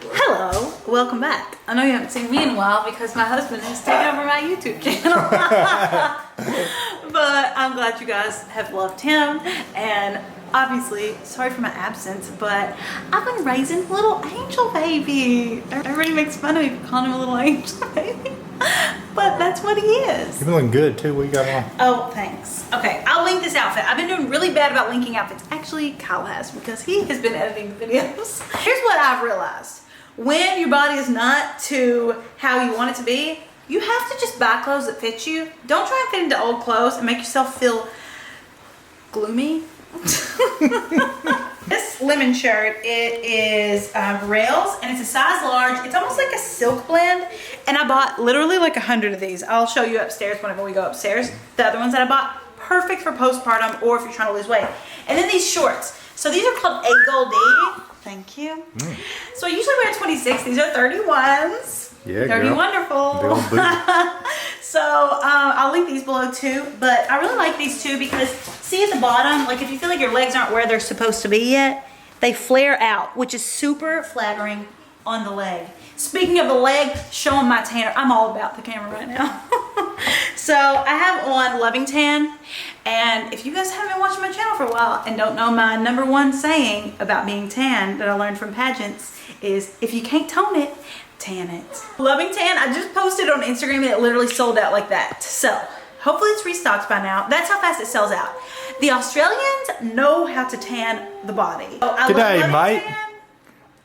Hello, welcome back. I know you haven't seen me in a while because my husband has taken over my YouTube channel. But I'm glad you guys have loved him, and obviously, sorry for my absence, but I've been raising little angel baby. Everybody makes fun of me for calling him a little angel baby, but that's what he is. You're looking good too. What you got on? Oh, thanks. Okay, I'll link this outfit. I've been doing really bad about linking outfits. Actually, Kyle has, because he has been editing the videos. Here's what I've realized. When your body is not to how you want it to be, you have to just buy clothes that fit you. Don't try and fit into old clothes and make yourself feel gloomy. This lemon shirt, it is rails, and it's a size large. It's almost like a silk blend, and I bought literally like 100 of these. I'll show you upstairs whenever we go upstairs. The other ones that I bought, perfect for postpartum or if you're trying to lose weight. And then these shorts. So these are called 8 Gold D. Thank you. So I usually wear 26. These are 31s. Yeah, 30 girl. wonderful. Big old booty. So I'll link these below too, but I really like these too because see at the bottom, like if you feel like your legs aren't where they're supposed to be yet, they flare out, which is super flattering on the leg. Speaking of the leg, showing my tanner. I'm all about the camera right now. So I have on Loving Tan, and if you guys haven't been watching my channel for a while and don't know, my #1 saying about being tan that I learned from pageants is if you can't tone it, tan it. Loving Tan, I just posted on Instagram and it literally sold out like that. So hopefully it's restocked by now. That's how fast it sells out. The Australians know how to tan the body. Oh, I G'day, love mate. Tan.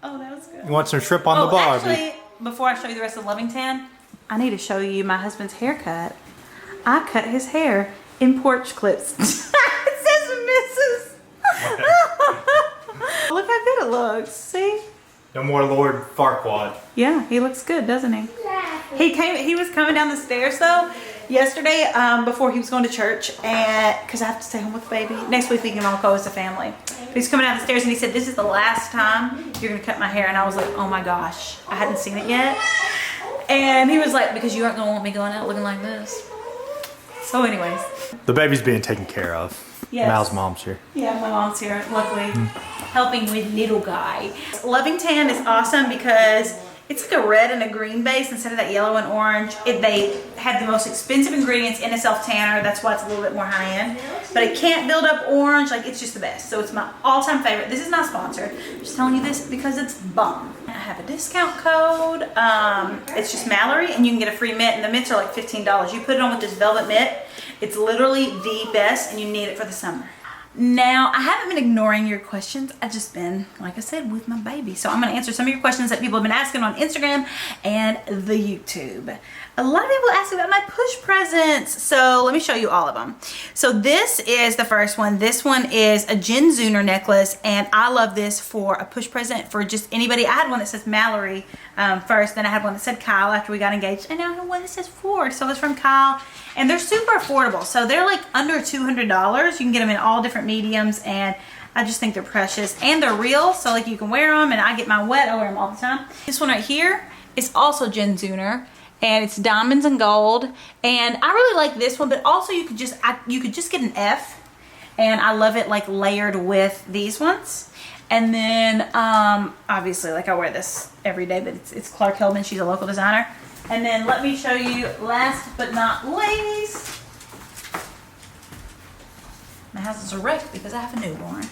Oh, that was good. You want some shrimp on the barbie? Actually, before I show you the rest of Loving Tan, I need to show you my husband's haircut. I cut his hair in porch clips. It says Mrs. Look how good it looks. See? No more Lord Farquaad. Yeah, he looks good, doesn't he? He was coming down the stairs though yesterday before he was going to church, and because I have to stay home with the baby. Next week we can all go as a family. But he's coming down the stairs and he said, "This is the last time you're gonna cut my hair," and I was like, "Oh my gosh, I hadn't seen it yet." And he was like, "Because you aren't gonna want me going out looking like this." So anyways. The baby's being taken care of. Yes. Mal's mom's here. Yeah, my mom's here, luckily, helping with little guy. Loving Tan is awesome because it's like a red and a green base instead of that yellow and orange. They have the most expensive ingredients in a self-tanner. That's why it's a little bit more high-end. But it can't build up orange. Like, it's just the best. So it's my all-time favorite. This is not sponsored. I'm just telling you this because it's bomb. I have a discount code. It's just Mallory, and you can get a free mitt. And the mitts are like $15. You put it on with this velvet mitt. It's literally the best, and you need it for the summer. Now, I haven't been ignoring your questions. I've just been, like I said, with my baby. So I'm going to answer some of your questions that people have been asking on Instagram and the YouTube. A lot of people ask about my push presents. So let me show you all of them. So this is the first one. This one is a Jen Zuner necklace, and I love this for a push present for just anybody. I had one that says Mallory first, then I had one that said Kyle after we got engaged, and now I have one that says Ford. So it's from Kyle, and they're super affordable. So they're like under $200. You can get them in all different mediums, and I just think they're precious, and they're real. So like you can wear them, and I get mine wet. I wear them all the time. This one right here is also Jen Zuner, and it's diamonds and gold, and I really like this one. But also you could just get an F, and I love it like layered with these ones. And then obviously, like, I wear this every day, but it's Clark Hillman. She's a local designer. And then let me show you, last but not least, my house is a wreck because I have a newborn.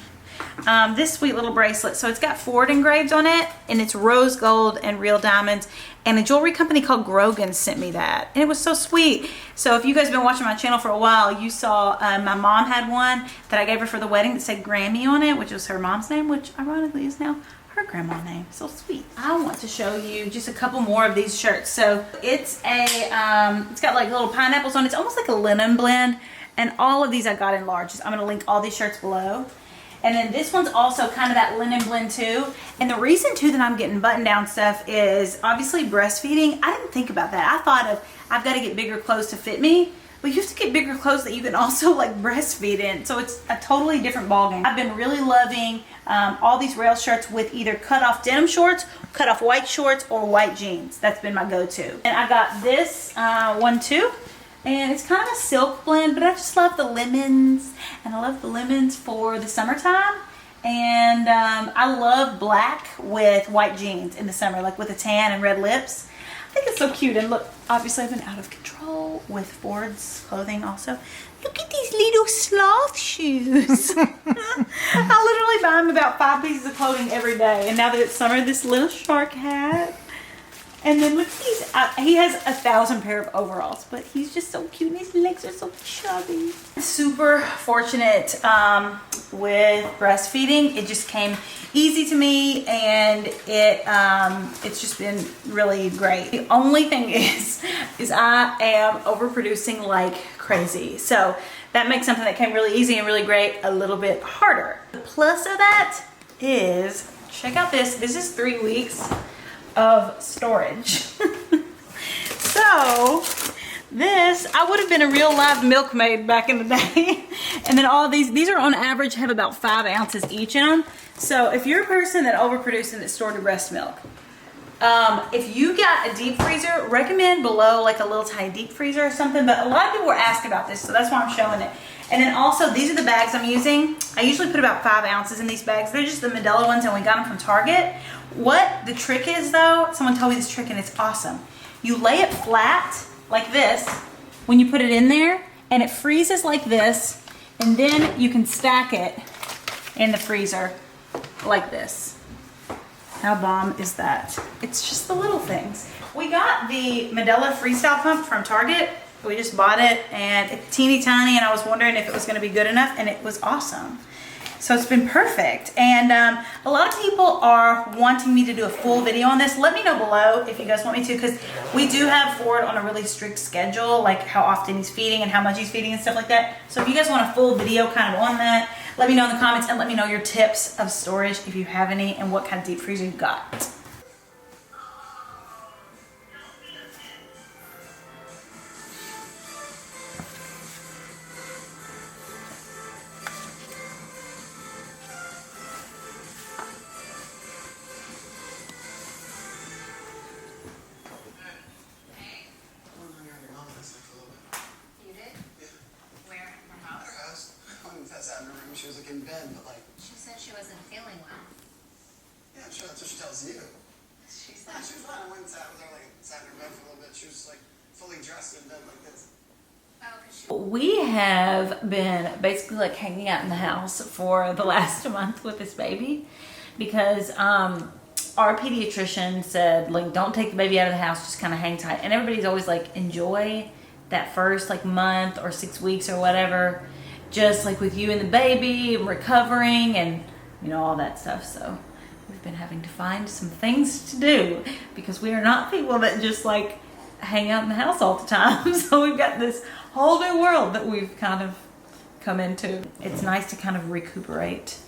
This sweet little bracelet. So it's got Ford engraved on it, and it's rose gold and real diamonds. And a jewelry company called Grogan sent me that, and it was so sweet. So if you guys have been watching my channel for a while, you saw my mom had one that I gave her for the wedding that said Grammy on it, which was her mom's name, which ironically is now her grandma's name. So sweet. I want to show you just a couple more of these shirts. So it's it's got like little pineapples on it. It's almost like a linen blend, and all of these I got in large. I'm going to link all these shirts below. And then this one's also kind of that linen blend too. And the reason too that I'm getting button down stuff is obviously breastfeeding. I didn't think about that. I thought of, I've got to get bigger clothes to fit me, but you have to get bigger clothes that you can also like breastfeed in. So it's a totally different ballgame. I've been really loving all these rail shirts with either Cutoff denim shorts, Cutoff white shorts, or white jeans. That's been my go-to. And I got this one too. And it's kind of a silk blend, but I just love the lemons, and I love the lemons for the summertime. And I love black with white jeans in the summer, like with a tan and red lips. I think it's so cute. And look, obviously I've been out of control with Ford's clothing also. Look at these little sloth shoes. I literally buy him about 5 pieces of clothing every day. And now that it's summer, this little shark hat. And then look at these. He has 1,000 pair of overalls, but he's just so cute and his legs are so chubby. Super fortunate with breastfeeding. It just came easy to me, and it's just been really great. The only thing is I am overproducing like crazy. So that makes something that came really easy and really great a little bit harder. The plus of that is, check out this. This is 3 weeks of storage. So this, I would have been a real live milkmaid back in the day. And then all of these are on average have about 5 ounces each in them. So if you're a person that overproduces and that stored your breast milk, if you got a deep freezer, recommend below like a little tiny deep freezer or something. But a lot of people were asked about this, so that's why I'm showing it. And then also, these are the bags I'm using. I usually put about 5 ounces in these bags. They're just the Medela ones, and we got them from Target. What the trick is though, someone told me this trick and it's awesome. You lay it flat like this when you put it in there, and it freezes like this, and then you can stack it in the freezer like this. How bomb is that? It's just the little things. We got the Medela Freestyle Pump from Target. We just bought it, and it's teeny tiny, and I was wondering if it was gonna be good enough, and it was awesome. So it's been perfect. And a lot of people are wanting me to do a full video on this. Let me know below if you guys want me to, because we do have Ford on a really strict schedule, like how often he's feeding and how much he's feeding and stuff like that. So if you guys want a full video kind of on that, let me know in the comments, and let me know your tips of storage if you have any, and what kind of deep freezer you got. She was like in bed, but like... She said she wasn't feeling well. Yeah, I'm sure that's what she tells you. She said... Yeah, she was fine. I went and sat with her, like, sat in her bed for a little bit. She was, like, fully dressed in bed like this. Oh, 'cause she... We have been basically like hanging out in the house for the last month with this baby, because our pediatrician said, like, don't take the baby out of the house, just kind of hang tight. And everybody's always like, enjoy that first like month or 6 weeks or whatever, just like with you and the baby and recovering and, you know, all that stuff. So we've been having to find some things to do, because we are not people that just like hang out in the house all the time. So we've got this whole new world that we've kind of come into. It's nice to kind of recuperate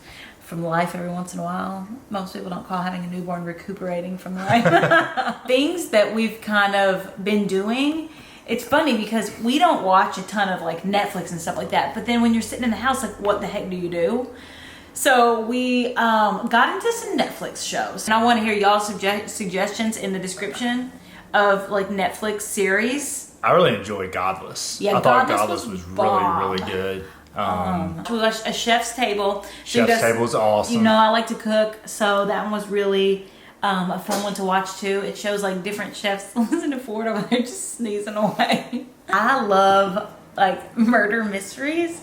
from life every once in a while. Most people don't call having a newborn recuperating from life. Things that we've kind of been doing. It's funny because we don't watch a ton of like Netflix and stuff like that. But then when you're sitting in the house, like, what the heck do you do? So we got into some Netflix shows. And I want to hear y'all's suggestions in the description of like Netflix series. I really enjoyed Godless. Yeah, I thought Godless was bomb. really good. We watched A Chef's Table. Chef's Table is awesome. You know, I like to cook, so that one was really a fun one to watch too. It shows like different chefs. Listen to Ford over there just sneezing away. I love like murder mysteries.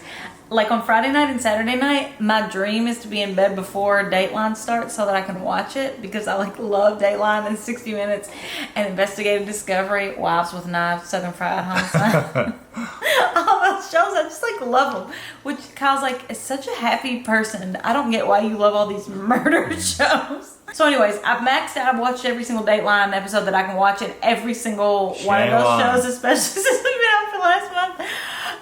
Like on Friday night and Saturday night, my dream is to be in bed before Dateline starts so that I can watch it, because I like love Dateline and 60 Minutes and Investigative Discovery, Wives with Knives, Southern Fried Homicide. All those shows, I just like love them. Which Kyle's like, is such a happy person. I don't get why you love all these murder shows. So anyways, I've maxed out. I've watched every single Dateline episode that I can watch in every single one of those shows, especially since we've been out for the last month.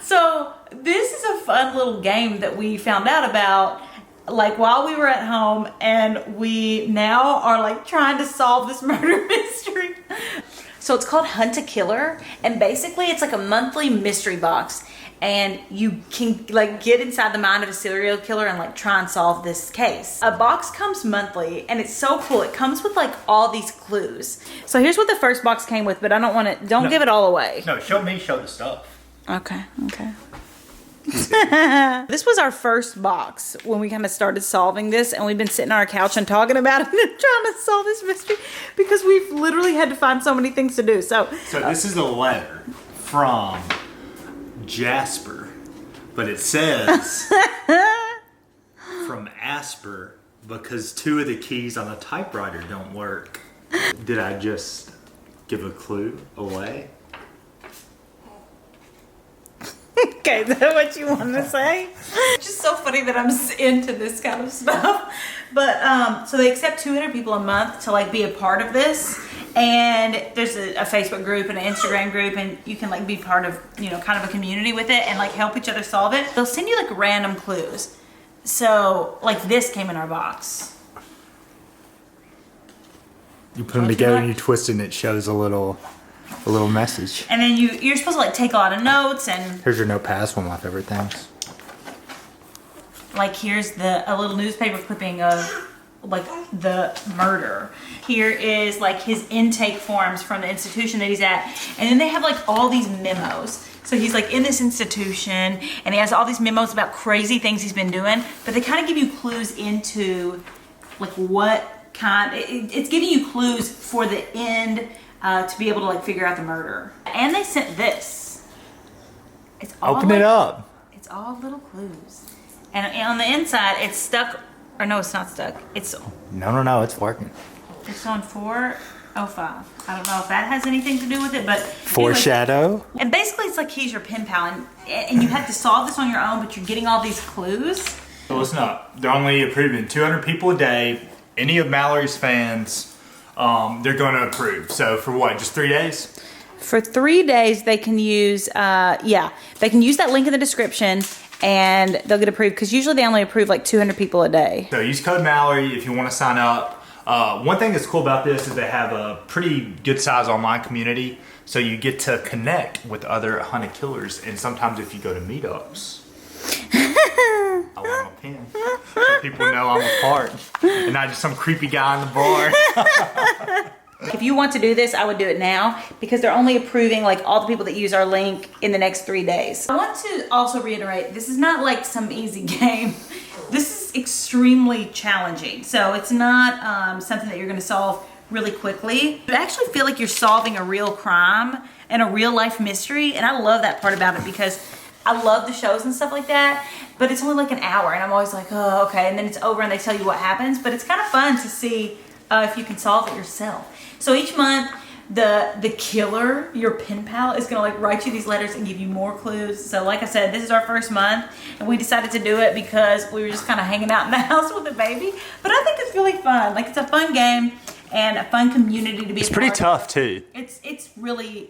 So this is a fun little game that we found out about like while we were at home, and we now are like trying to solve this murder mystery. So it's called Hunt a Killer, and basically it's like a monthly mystery box, and you can like get inside the mind of a serial killer and like try and solve this case. A box comes monthly, and it's so cool. It comes with like all these clues. So here's what the first box came with, but I don't want to, don't give it all away. No, show the stuff. Okay. This was our first box when we kind of started solving this, and we've been sitting on our couch and talking about it and trying to solve this mystery because we've literally had to find so many things to do. So this is a letter from Jasper, but it says from Asper because 2 of the keys on the typewriter don't work. Did I just give a clue away? okay, is that what you want to say? It's just so funny that I'm into this kind of stuff. But so they accept 200 people a month to like be a part of this. And there's a Facebook group and an Instagram group, and you can like be part of, you know, kind of a community with it and like help each other solve it. They'll send you like random clues. So like this came in our box. You put them together and you twist it and it shows a little message. And then you're supposed to like take a lot of notes, and Here's your notepad. It's one of my favorite things. like here's a little newspaper clipping of like the murder. Here is like his intake forms from the institution that he's at, and then they have like all these memos. So he's like in this institution and he has all these memos about crazy things he's been doing, but they kind of give you clues into like what kind. It's giving you clues for the end to be able to like figure out the murder. And they sent this. It's all Open it up. It's all little clues, and on the inside it's stuck. Or no, it's not stuck. It's No, it's working. on 405. I don't know if that has anything to do with it, but Foreshadow. anyways, and basically, it's like he's your pen pal, and you have to solve this on your own, but you're getting all these clues. So listen up. They're only approving 200 people a day. Any of Mallory's fans, they're going to approve. So for what? Just 3 days? For 3 days, they can use, they can use that link in the description, and they'll get approved, because usually they only approve like 200 people a day. So use code Mallory if you want to sign up. One thing that's cool about this is they have a pretty good size online community, so you get to connect with other hunted killers, and sometimes if you go to meetups, I want a pin so people know I'm a part and not just some creepy guy in the bar. If you want to do this, I would do it now, because they're only approving like all the people that use our link in the next 3 days. I want to also reiterate, this is not like some easy game. This is extremely challenging. So it's not something that you're gonna solve really quickly. You actually feel like you're solving a real crime and a real life mystery. And I love that part about it, because I love the shows and stuff like that, but it's only like an hour and I'm always like, oh, okay. And then it's over and they tell you what happens, but it's kind of fun to see if you can solve it yourself. So each month, the killer, your pen pal, is gonna like write you these letters and give you more clues. So like I said, this is our first month, and we decided to do it because we were just kind of hanging out in the house with the baby. But I think it's really fun. Like, it's a fun game and a fun community to be. It's pretty tough too. It's extremely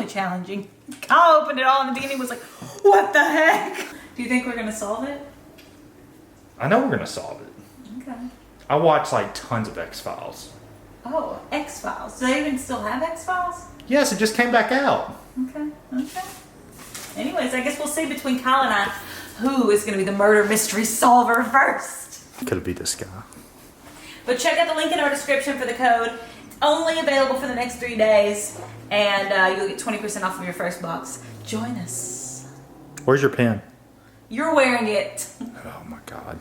challenging. Kyle opened it all in the beginning, was like, what the heck? Do you think we're gonna solve it? I know we're gonna solve it. Okay. I watch like tons of X-Files. Oh, X-Files. Do they even still have X-Files? Yes, it just came back out. Okay. Anyways, I guess we'll see between Kyle and I who is going to be the murder mystery solver first. Could it be this guy? But check out the link in our description for the code. It's only available for the next 3 days, and you'll get 20% off of your first box. Join us. Where's your pen? You're wearing it. Oh my God.